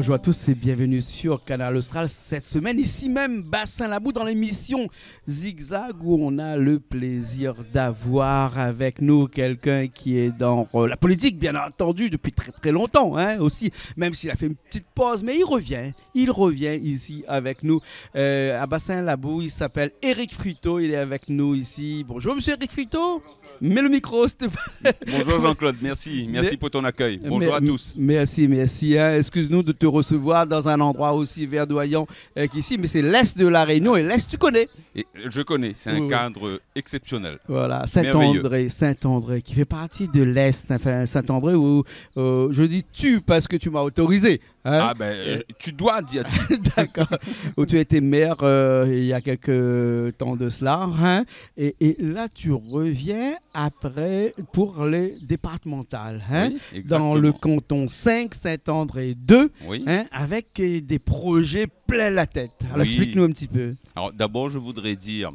Bonjour à tous et bienvenue sur Canal Austral. Cette semaine, ici même, Bassin-Labou, dans l'émission Zigzag, où on a le plaisir d'avoir avec nous quelqu'un qui est dans la politique, bien entendu, depuis très très longtemps, hein, aussi, même s'il a fait une petite pause, mais il revient ici avec nous à Bassin-Labou. Il s'appelle Éric Fruteau, il est avec nous ici. Bonjour monsieur Éric Fruteau. Mets le micro, s'il te plaît. Bonjour Jean-Claude, merci pour ton accueil. Bonjour à tous. Merci. Hein. Excuse-nous de te recevoir dans un endroit aussi verdoyant qu'ici, mais c'est l'Est de la Réunion et l'Est, tu connais. Et je connais, c'est un cadre exceptionnel. Voilà, Saint-André, qui fait partie de l'Est. Enfin, Saint-André, où je dis tu parce que tu m'as autorisé. Hein? Ah ben, tu dois dire tu. D'accord. Où tu étais maire il y a quelques temps de cela. Hein? Et là, tu reviens après pour les départementales. Hein? Oui, dans le canton 5, Saint-André 2, oui. Hein? Avec des projets plein la tête. Alors, Oui. explique-nous un petit peu. Alors d'abord, je voudrais dire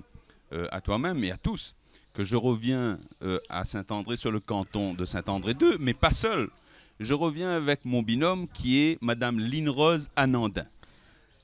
à toi-même et à tous que je reviens à Saint-André sur le canton de Saint-André 2, mais pas seul. Je reviens avec mon binôme qui est Madame Line-Rose Anandin.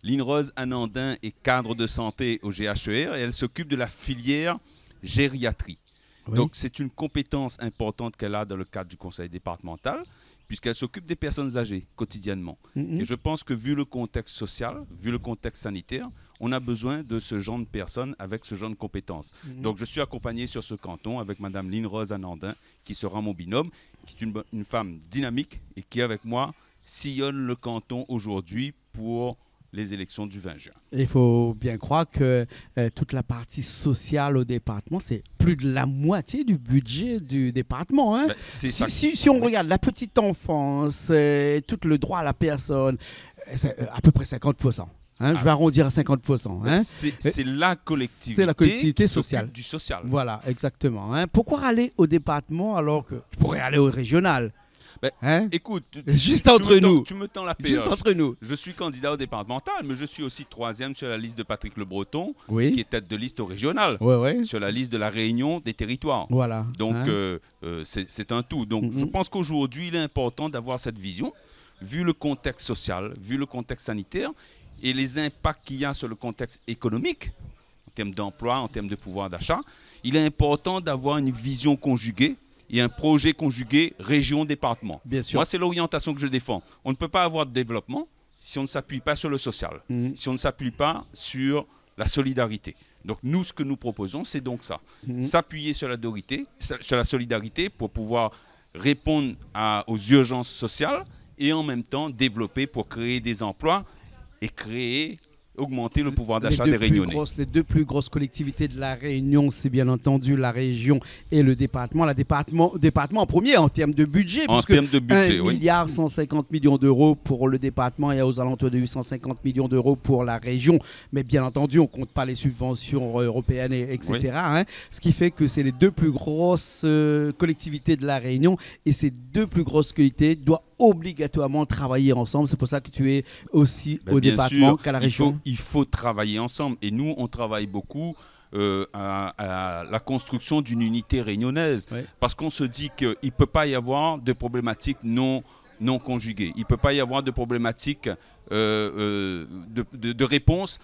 Line-Rose Anandin est cadre de santé au GHER et elle s'occupe de la filière gériatrie. Oui. Donc c'est une compétence importante qu'elle a dans le cadre du conseil départemental, puisqu'elle s'occupe des personnes âgées quotidiennement. Et je pense que vu le contexte social, vu le contexte sanitaire, on a besoin de ce genre de personnes avec ce genre de compétences. Donc je suis accompagné sur ce canton avec Madame Line-Rose Anandin, qui sera mon binôme, qui est une femme dynamique et qui, avec moi, sillonne le canton aujourd'hui pour les élections du 20 juin. Il faut bien croire que toute la partie sociale au département, c'est plus de la moitié du budget du département. Hein? Ben, Si on regarde la petite enfance, tout le droit à la personne, c'est à peu près 50%. Hein? Je vais arrondir à 50%. Hein? C'est la collectivité, c'est la collectivité qui sociale. s'occupe du social. Voilà, exactement. Hein? Pourquoi aller au département alors que tu pourrais aller au régional? Ben, Hein? écoute, Juste entre nous. Tu me tends la Juste perche. entre nous. Je suis candidat au départemental, mais je suis aussi 3e sur la liste de Patrick Le Breton, Oui. qui est tête de liste au régional, Ouais. sur la liste de la Réunion des territoires. Voilà. Donc, Hein? c'est un tout. Donc, je pense qu'aujourd'hui, il est important d'avoir cette vision, vu le contexte social, vu le contexte sanitaire et les impacts qu'il y a sur le contexte économique, en termes d'emploi, en termes de pouvoir d'achat. Il est important d'avoir une vision conjuguée et un projet conjugué région-département. Bien sûr. Moi, c'est l'orientation que je défends. On ne peut pas avoir de développement si on ne s'appuie pas sur le social, si on ne s'appuie pas sur la solidarité. Donc nous, ce que nous proposons, c'est donc ça. S'appuyer sur la solidarité pour pouvoir répondre aux urgences sociales et en même temps développer pour créer des emplois et augmenter le pouvoir d'achat des Réunionnais. Les deux plus grosses collectivités de la Réunion, c'est bien entendu la région et le département. Le département en premier en termes de budget. En termes de budget, 1 oui. milliard 150 millions d'euros pour le département et aux alentours de 850 millions d'euros pour la région. Mais bien entendu, on ne compte pas les subventions européennes, etc. Oui. Hein. Ce qui fait que c'est les deux plus grosses collectivités de la Réunion. Et ces deux plus grosses collectivités doivent obligatoirement travailler ensemble. C'est pour ça que tu es aussi au département qu'à la région. Il faut travailler ensemble. Et nous, on travaille beaucoup à la construction d'une unité réunionnaise. Oui. Parce qu'on se dit qu'il ne peut pas y avoir de problématiques non conjuguées. Il ne peut pas y avoir de problématiques de réponses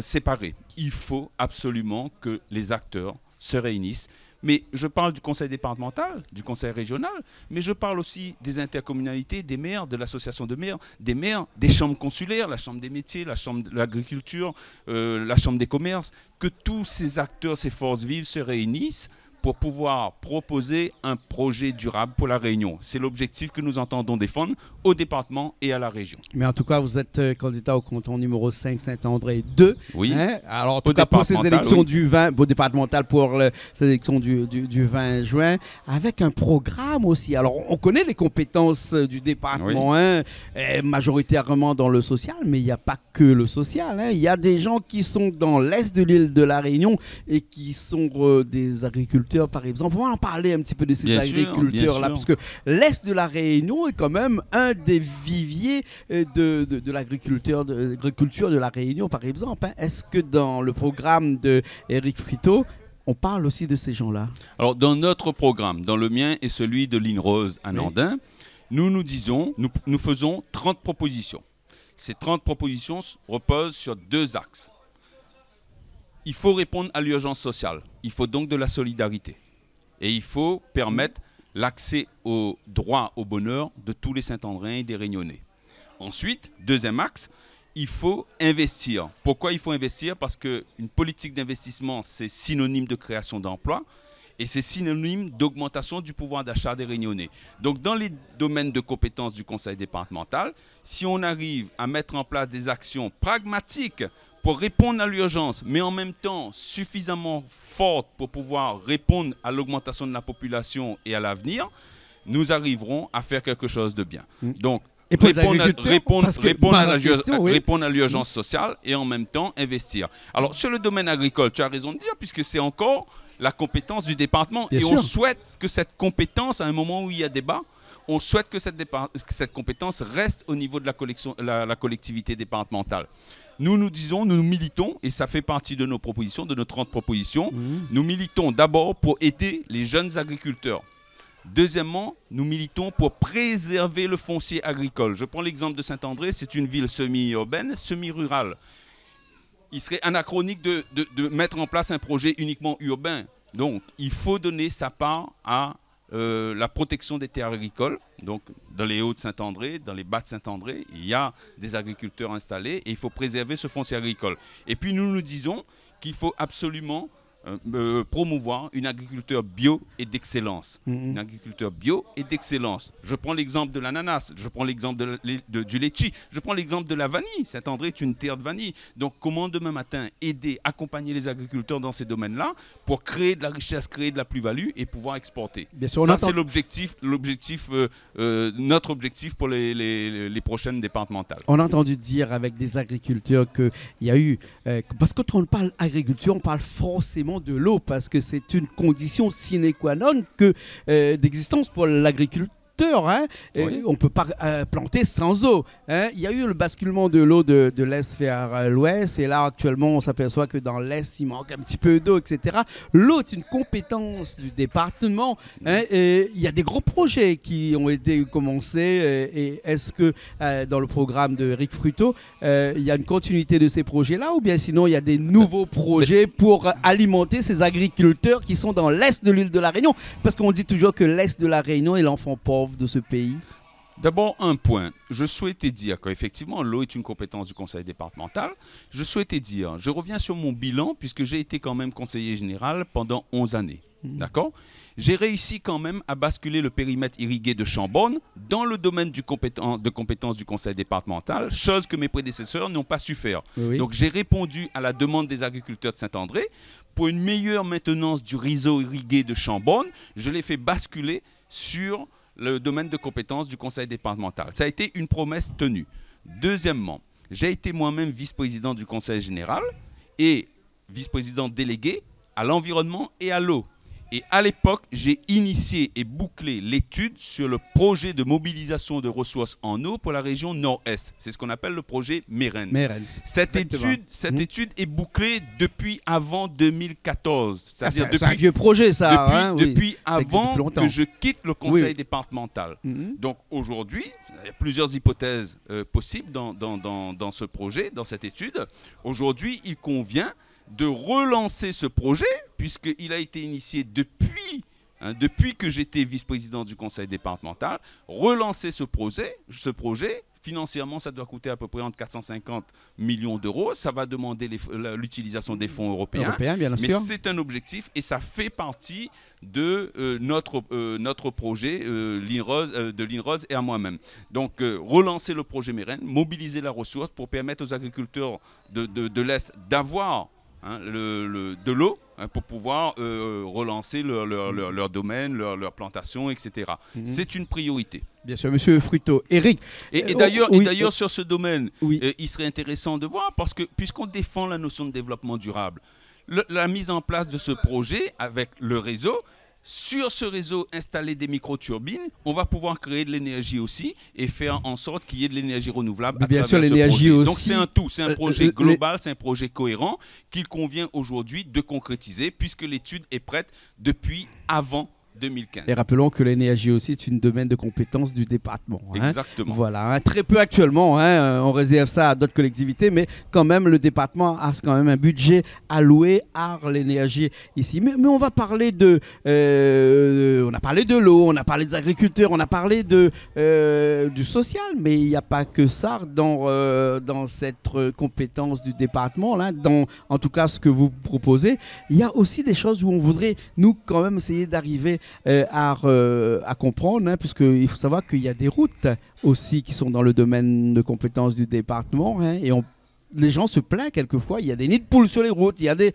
séparées. Il faut absolument que les acteurs se réunissent. Mais je parle du conseil départemental, du conseil régional, mais je parle aussi des intercommunalités, des maires, de l'association de maires, des chambres consulaires, la chambre des métiers, la chambre de l'agriculture, la chambre des commerces, que tous ces acteurs, ces forces vives se réunissent pour pouvoir proposer un projet durable pour la Réunion. C'est l'objectif que nous entendons défendre au département et à la région. Mais en tout cas, vous êtes candidat au canton numéro 5, Saint-André 2. Oui. Hein? Alors, en tout cas, pour ces élections du 20, pour départemental, pour ces élections du 20 juin, avec un programme aussi. Alors, on connaît les compétences du département, oui. Hein, majoritairement dans le social, mais il n'y a pas que le social. Hein. Il y a des gens qui sont dans l'est de l'île de la Réunion et qui sont des agriculteurs, par exemple. On va en parler un petit peu de ces agriculteurs-là, parce que l'Est de la Réunion est quand même un des viviers de l'agriculture de la Réunion, par exemple. Hein. Est-ce que dans le programme de Éric Fruteau, on parle aussi de ces gens-là? Alors, dans notre programme, dans le mien et celui de Line-Rose Anandin, oui. nous faisons 30 propositions Ces 30 propositions reposent sur 2 axes. Il faut répondre à l'urgence sociale. Il faut donc de la solidarité. Et il faut permettre l'accès au droit au bonheur de tous les Saint-Andréens et des Réunionnais. Ensuite, deuxième axe, il faut investir. Pourquoi il faut investir? Parce qu'une politique d'investissement, c'est synonyme de création d'emplois et c'est synonyme d'augmentation du pouvoir d'achat des Réunionnais. Donc, dans les domaines de compétences du conseil départemental, si on arrive à mettre en place des actions pragmatiques pour répondre à l'urgence, mais en même temps suffisamment fortes pour pouvoir répondre à l'augmentation de la population et à l'avenir, nous arriverons à faire quelque chose de bien. Donc, répondre à l'urgence sociale et en même temps investir. Alors, sur le domaine agricole, tu as raison de dire, puisque c'est encore la compétence du département. Bien et sûr. On souhaite que cette compétence, à un moment où il y a débat, on souhaite que cette compétence reste au niveau de la collectivité départementale. Nous disons, nous militons, et ça fait partie de nos propositions, de nos 30 propositions, nous militons d'abord pour aider les jeunes agriculteurs. Deuxièmement, nous militons pour préserver le foncier agricole. Je prends l'exemple de Saint-André, c'est une ville semi-urbaine, semi-rurale. Il serait anachronique de mettre en place un projet uniquement urbain. Donc, il faut donner sa part à la protection des terres agricoles. Donc, dans les Hauts de Saint-André, dans les Bas de Saint-André, il y a des agriculteurs installés et il faut préserver ce foncier agricole. Et puis, nous disons qu'il faut absolument promouvoir une agriculture bio et d'excellence. Une agriculture bio et d'excellence. Je prends l'exemple de l'ananas, je prends l'exemple du litchi, je prends l'exemple de la vanille. Saint-André est une terre de vanille. Donc comment demain matin aider, accompagner les agriculteurs dans ces domaines-là pour créer de la richesse, créer de la plus-value et pouvoir exporter. Bien sûr, ça c'est notre objectif pour les prochaines départementales. On a entendu dire avec des agriculteurs qu'il y a eu... parce que quand on parle agriculture, on parle forcément de l'eau parce que c'est une condition sine qua non d'existence pour l'agriculture. Hein, oui. On ne peut pas planter sans eau. Hein. Il y a eu le basculement de l'eau de l'Est vers l'Ouest et là actuellement on s'aperçoit que dans l'Est il manque un petit peu d'eau, etc. L'eau est une compétence du département. Hein, et il y a des gros projets qui ont été commencés et est-ce que dans le programme de Eric Fruto il y a une continuité de ces projets-là ou bien sinon il y a des nouveaux projets pour alimenter ces agriculteurs qui sont dans l'Est de l'île de la Réunion parce qu'on dit toujours que l'Est de la Réunion est l'enfant pauvre de ce pays? D'abord, un point. Je souhaitais dire qu'effectivement, l'eau est une compétence du conseil départemental. Je souhaitais dire, je reviens sur mon bilan, puisque j'ai été quand même conseiller général pendant 11 années. D'accord? J'ai réussi quand même à basculer le périmètre irrigué de Chambonne dans le domaine de compétence du conseil départemental, chose que mes prédécesseurs n'ont pas su faire. Oui. Donc, j'ai répondu à la demande des agriculteurs de Saint-André. Pour une meilleure maintenance du réseau irrigué de Chambonne, je l'ai fait basculer sur le domaine de compétences du conseil départemental. Ça a été une promesse tenue. Deuxièmement, j'ai été moi-même vice-président du conseil général et vice-président délégué à l'environnement et à l'eau. Et à l'époque, j'ai initié et bouclé l'étude sur le projet de mobilisation de ressources en eau pour la région Nord-Est. C'est ce qu'on appelle le projet MEREN. Cette étude est bouclée depuis avant 2014. C'est un vieux projet, ça. Depuis avant que je quitte le conseil départemental. Donc aujourd'hui, il y a plusieurs hypothèses possibles dans ce projet, dans cette étude. Aujourd'hui, il convient de relancer ce projet, puisqu'il a été initié depuis que j'étais vice-président du conseil départemental, relancer ce projet. Financièrement, ça doit coûter à peu près entre 450 millions d'euros. Ça va demander l'utilisation des fonds européens. Bien mais sûr. C'est un objectif et ça fait partie de notre projet de l'INROS et à moi-même. Donc, relancer le projet MEREN, mobiliser la ressource pour permettre aux agriculteurs de l'Est d'avoir de l'eau pour pouvoir relancer leur domaine, leur plantation, etc. C'est une priorité. Bien sûr, Monsieur Fruto. Eric. Et d'ailleurs, sur ce domaine, il serait intéressant de voir, parce que puisqu'on défend la notion de développement durable, la mise en place de ce projet avec le réseau, sur ce réseau, installer des micro-turbines, on va pouvoir créer de l'énergie aussi et faire en sorte qu'il y ait de l'énergie renouvelable à travers ce projet. Donc c'est un tout, c'est un projet global, c'est un projet cohérent qu'il convient aujourd'hui de concrétiser puisque l'étude est prête depuis avant 2015. Et rappelons que l'énergie aussi est une domaine de compétence du département. Exactement. Voilà, très peu actuellement, on réserve ça à d'autres collectivités, mais quand même le département a quand même un budget alloué à l'énergie ici. Mais on va parler on a parlé de l'eau, on a parlé des agriculteurs, on a parlé du social, mais il n'y a pas que ça dans cette compétence du département, là, en tout cas ce que vous proposez. Il y a aussi des choses où on voudrait, nous, quand même, essayer d'arriver à comprendre, puisqu'il faut savoir qu'il y a des routes aussi qui sont dans le domaine de compétences du département, et les gens se plaignent quelquefois, il y a des nids de poules sur les routes, il y a des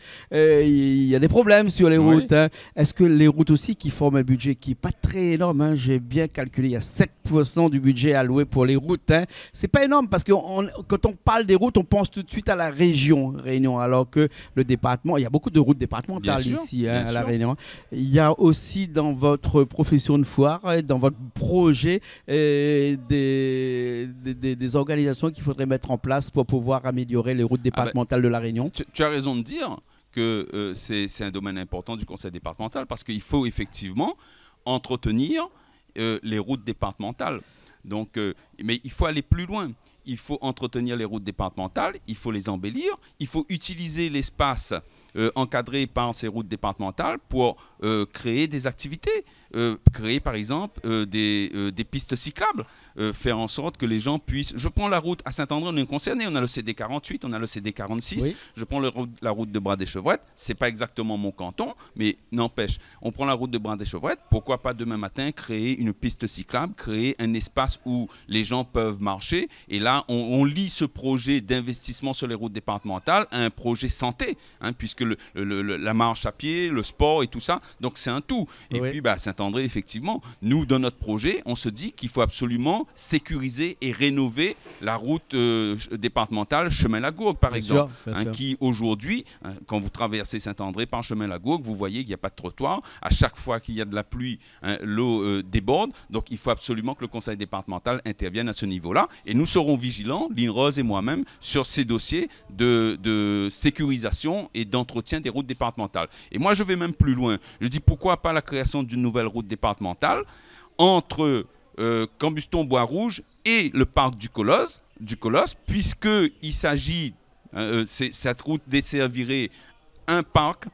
problèmes sur les routes. Est-ce que les routes aussi qui forment un budget qui n'est pas très énorme, j'ai bien calculé, il y a 7% du budget alloué pour les routes. C'est pas énorme parce que quand on parle des routes, on pense tout de suite à la région Réunion, alors que le département, il y a beaucoup de routes départementales ici à la Réunion. Il y a aussi dans votre profession de foire, dans votre projet, des organisations qu'il faudrait mettre en place pour pouvoir améliorer les routes départementales de la Réunion. Tu as raison de dire que c'est un domaine important du conseil départemental parce qu'il faut effectivement entretenir les routes départementales. Donc, mais il faut aller plus loin. Il faut entretenir les routes départementales, il faut les embellir, il faut utiliser l'espace encadré par ces routes départementales pour créer des activités. Créer par exemple des pistes cyclables, faire en sorte que les gens puissent... Je prends la route à Saint-André, on est concerné, on a le CD 48, on a le CD 46, je prends la route de Bras-des-Chevrettes, c'est pas exactement mon canton, mais n'empêche, on prend la route de Bras-des-Chevrettes, pourquoi pas demain matin créer une piste cyclable, créer un espace où les gens peuvent marcher, et là on lie ce projet d'investissement sur les routes départementales à un projet santé, puisque la marche à pied, le sport et tout ça, donc c'est un tout. Et puis Saint-André, effectivement, nous, dans notre projet, on se dit qu'il faut absolument sécuriser et rénover la route départementale Chemin-Lagourgue, par exemple, qui aujourd'hui, quand vous traversez Saint-André par Chemin-Lagourgue, vous voyez qu'il n'y a pas de trottoir. À chaque fois qu'il y a de la pluie, l'eau déborde. Donc, il faut absolument que le conseil départemental intervienne à ce niveau-là. Et nous serons vigilants, Lynn Rose et moi-même, sur ces dossiers de sécurisation et d'entretien des routes départementales. Et moi, je vais même plus loin. Je dis, pourquoi pas la création d'une nouvelle route départementale entre Cambuston-Bois-Rouge et le parc du Colosse, puisqu'il s'agit, cette route desservirait un parc,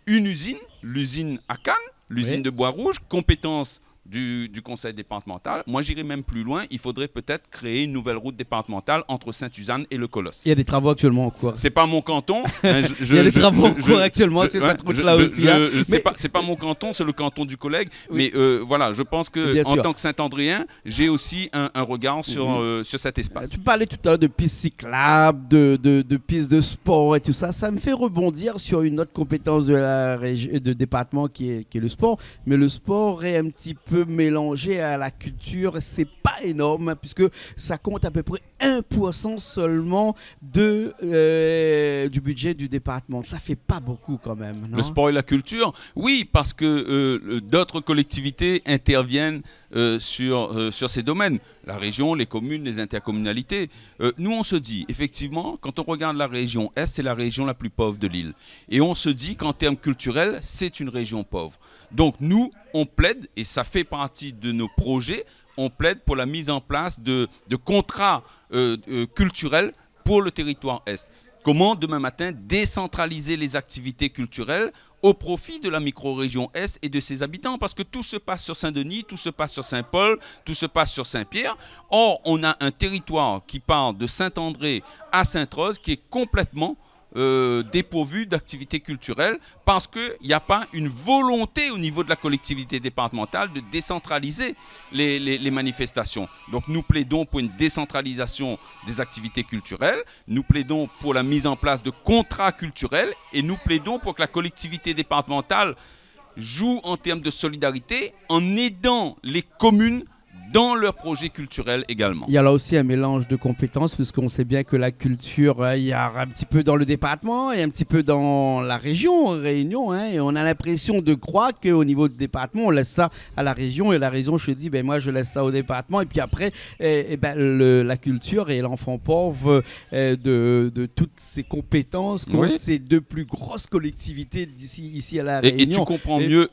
une usine, l'usine à Cannes, l'usine de Bois-Rouge, compétence du conseil départemental. Moi, j'irai même plus loin. Il faudrait peut-être créer une nouvelle route départementale entre Sainte-Suzanne et le Colosse. Il y a des travaux actuellement en cours. C'est pas mon canton. Il y a des travaux en cours actuellement sur cette route-là aussi. C'est pas mon canton, c'est le canton du collègue. Mais voilà, je pense que en tant que Saint-Andréen, j'ai aussi un regard sur cet espace. Tu parlais tout à l'heure de pistes cyclables, de pistes de sport et tout ça. Ça me fait rebondir sur une autre compétence de département qui est le sport. Mais le sport est un petit peu mélangé à la culture, c'est pas énorme puisque ça compte à peu près 1% seulement du budget du département. Ça fait pas beaucoup quand même, non? Le sport et la culture, oui, parce que d'autres collectivités interviennent sur ces domaines. La région, les communes, les intercommunalités. Nous, on se dit, effectivement, quand on regarde la région Est, c'est la région la plus pauvre de l'île. Et on se dit qu'en termes culturels, c'est une région pauvre. Donc nous, on plaide, et ça fait partie de nos projets, on plaide pour la mise en place de contrats culturels pour le territoire Est. Comment, demain matin, décentraliser les activités culturelles au profit de la micro-région Est et de ses habitants? Parce que tout se passe sur Saint-Denis, tout se passe sur Saint-Paul, tout se passe sur Saint-Pierre. Or, on a un territoire qui part de Saint-André à Sainte-Rose qui est complètement dépourvu d'activités culturelles parce qu'il n'y a pas une volonté au niveau de la collectivité départementale de décentraliser les manifestations. Donc nous plaidons pour une décentralisation des activités culturelles, nous plaidons pour la mise en place de contrats culturels et nous plaidons pour que la collectivité départementale joue en termes de solidarité en aidant les communes dans leurs projets culturels également. Il y a là aussi un mélange de compétences, puisqu'on sait bien que la culture, il y a un petit peu dans le département et un petit peu dans la région, Réunion, hein, et on a l'impression de croire qu'au niveau du département, on laisse ça à la région, et la région, je dis, ben moi, je laisse ça au département, et puis après, la culture et l'enfant pauvre de toutes ces compétences qu'ont ces deux plus grosses collectivités ici à la Réunion. Et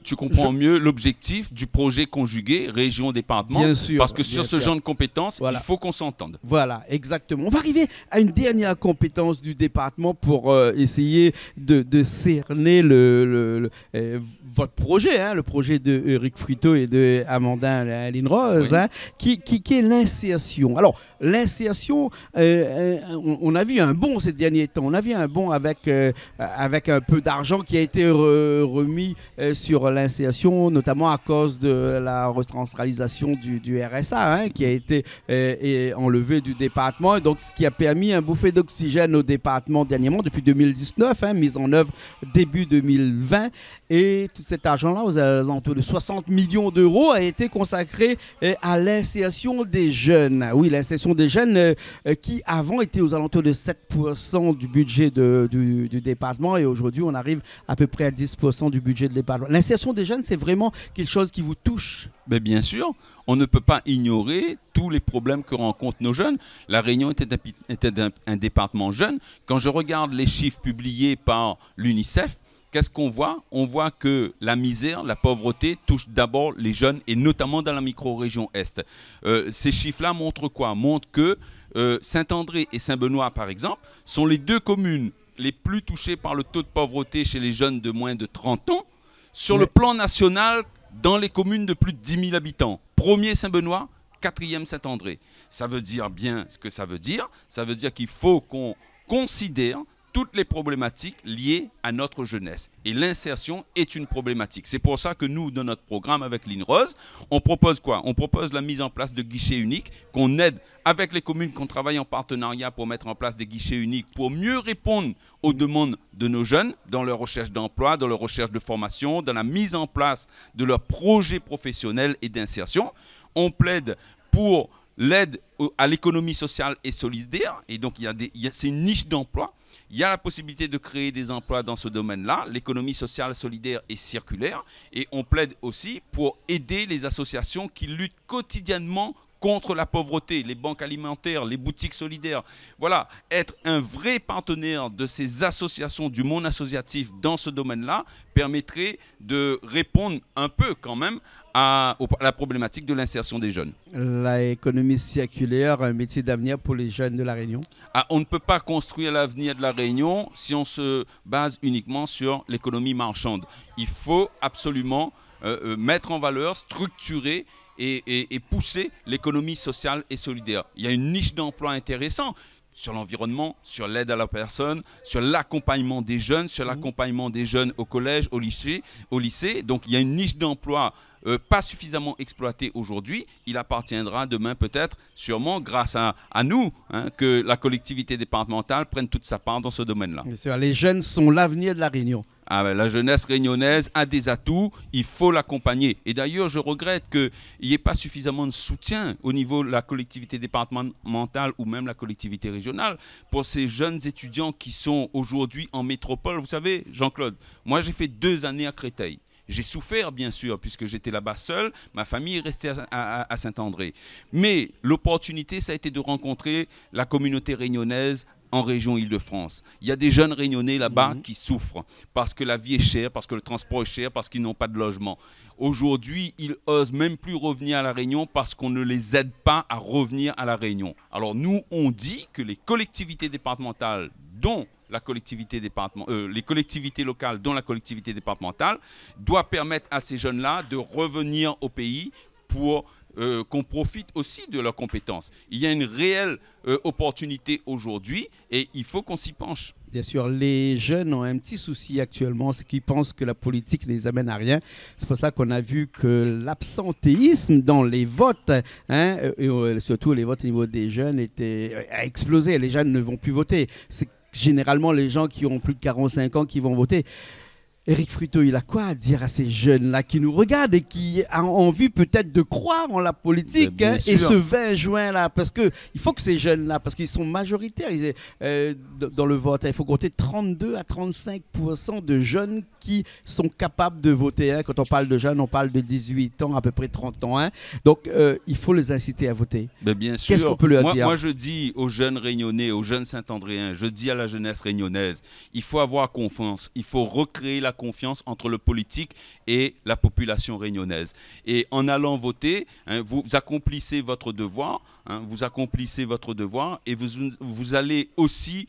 tu comprends mieux l'objectif du projet conjugué région-département. Bien sûr. Parce que sur ce genre de compétences, il faut qu'on s'entende. Voilà, exactement. On va arriver à une dernière compétence du département pour essayer de cerner votre projet, hein, le projet de Eric Fruteau et de Amandin Linrose, hein, qui est l'insertion. Alors, l'insertion, on a vu un bond ces derniers temps. On a vu un bond avec un peu d'argent qui a été remis sur l'insertion, notamment à cause de la recentralisation du RSA, hein, qui a été enlevé du département, donc ce qui a permis un bouffée d'oxygène au département dernièrement depuis 2019, hein, mise en œuvre début 2020, et tout cet argent-là, aux alentours de 60 millions d'euros, a été consacré à l'insertion des jeunes. Oui, l'insertion des jeunes qui avant était aux alentours de 7% du budget du département, et aujourd'hui on arrive à peu près à 10% du budget du département. L'insertion des jeunes, c'est vraiment quelque chose qui vous touche? Mais bien sûr, on ne peut pas ignorer tous les problèmes que rencontrent nos jeunes. La Réunion était un département jeune. Quand je regarde les chiffres publiés par l'UNICEF, qu'est-ce qu'on voit? On voit que la misère, la pauvreté touche d'abord les jeunes, et notamment dans la micro-région Est. Ces chiffres-là montrent quoi? Montrent que Saint-André et Saint-Benoît, par exemple, sont les deux communes les plus touchées par le taux de pauvreté chez les jeunes de moins de 30 ans. Sur le plan national, dans les communes de plus de 10 000 habitants. Premier Saint-Benoît, quatrième Saint-André. Ça veut dire bien ce que ça veut dire. Ça veut dire qu'il faut qu'on considère toutes les problématiques liées à notre jeunesse. Et l'insertion est une problématique. C'est pour ça que nous, dans notre programme avec l'INROS, on propose quoi? On propose la mise en place de guichets uniques, qu'on aide avec les communes, qu'on travaille en partenariat pour mettre en place des guichets uniques pour mieux répondre aux demandes de nos jeunes dans leur recherche d'emploi, dans leur recherche de formation, dans la mise en place de leurs projets professionnels et d'insertion. On plaide pour l'aide à l'économie sociale et solidaire. Et donc, c'est une niche d'emploi. Il y a la possibilité de créer des emplois dans ce domaine-là, l'économie sociale, solidaire et circulaire. Et on plaide aussi pour aider les associations qui luttent quotidiennement contre la pauvreté, les banques alimentaires, les boutiques solidaires. Voilà, être un vrai partenaire de ces associations du monde associatif dans ce domaine-là permettrait de répondre un peu quand même à la problématique de l'insertion des jeunes. L'économie circulaire, un métier d'avenir pour les jeunes de La Réunion? On ne peut pas construire l'avenir de La Réunion si on se base uniquement sur l'économie marchande. Il faut absolument mettre en valeur, structurer et pousser l'économie sociale et solidaire. Il y a une niche d'emploi intéressante sur l'environnement, sur l'aide à la personne, sur l'accompagnement des jeunes, au collège, au lycée. Donc il y a une niche d'emploi pas suffisamment exploitée aujourd'hui. Il appartiendra demain peut-être, sûrement grâce à nous, hein, que la collectivité départementale prenne toute sa part dans ce domaine-là. Bien sûr, les jeunes sont l'avenir de La Réunion. La jeunesse réunionnaise a des atouts, il faut l'accompagner. Et d'ailleurs, je regrette qu'il n'y ait pas suffisamment de soutien au niveau de la collectivité départementale ou même la collectivité régionale pour ces jeunes étudiants qui sont aujourd'hui en métropole. Vous savez, Jean-Claude, moi j'ai fait 2 années à Créteil. J'ai souffert, bien sûr, puisque j'étais là-bas seul. Ma famille est restée à Saint-André. Mais l'opportunité, ça a été de rencontrer la communauté réunionnaise en région Île-de-France. Il y a des jeunes réunionnais là-bas qui souffrent parce que la vie est chère, parce que le transport est cher, parce qu'ils n'ont pas de logement. Aujourd'hui, ils osent même plus revenir à La Réunion parce qu'on ne les aide pas à revenir à La Réunion. Alors nous, on dit que les collectivités départementales, dont les collectivités locales, dont la collectivité départementale, doivent permettre à ces jeunes-là de revenir au pays pour qu'on profite aussi de leurs compétences. Il y a une réelle opportunité aujourd'hui et il faut qu'on s'y penche. Bien sûr, les jeunes ont un petit souci actuellement, c'est qu'ils pensent que la politique ne les amène à rien. C'est pour ça qu'on a vu que l'absentéisme dans les votes, hein, et surtout les votes au niveau des jeunes, a explosé. Les jeunes ne vont plus voter. C'est généralement les gens qui ont plus de 45 ans qui vont voter. Éric Fruteau, il a quoi à dire à ces jeunes-là qui nous regardent et qui ont envie peut-être de croire en la politique et ce 20 juin-là, parce qu'il faut que ces jeunes-là, parce qu'ils sont majoritaires dans le vote, il faut compter 32 à 35% de jeunes qui sont capables de voter. Quand on parle de jeunes, on parle de 18 ans, à peu près 30 ans. Donc, il faut les inciter à voter. Mais bien sûr. Qu'est-ce qu'on peut leur dire? Moi, je dis aux jeunes Réunionnais, aux jeunes Saint-Andréens, je dis à la jeunesse réunionnaise, il faut avoir confiance, il faut recréer la confiance entre le politique et la population réunionnaise. Et en allant voter, vous accomplissez votre devoir, vous accomplissez votre devoir et vous allez aussi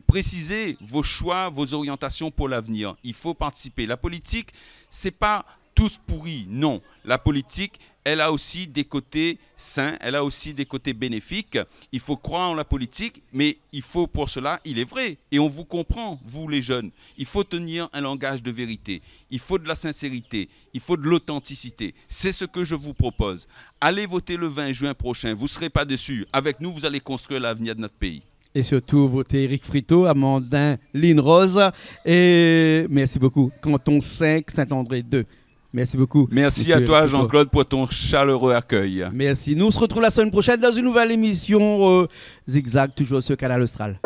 préciser vos choix, vos orientations pour l'avenir. Il faut participer. La politique, c'est pas tous pourris, non. La politique, elle a aussi des côtés sains, elle a aussi des côtés bénéfiques. Il faut croire en la politique, mais il faut pour cela, il est vrai, et on vous comprend, vous les jeunes, il faut tenir un langage de vérité, il faut de la sincérité, il faut de l'authenticité. C'est ce que je vous propose. Allez voter le 20 juin prochain, vous ne serez pas déçus. Avec nous, vous allez construire l'avenir de notre pays. Et surtout, votez Éric Fruteau, Amandin, Lynn Rose. Et merci beaucoup. Canton 5, Saint-André 2. Merci beaucoup. Merci à toi, Jean-Claude, pour ton chaleureux accueil. Merci. Nous, on se retrouve la semaine prochaine dans une nouvelle émission Zigzag, toujours sur Canal Austral.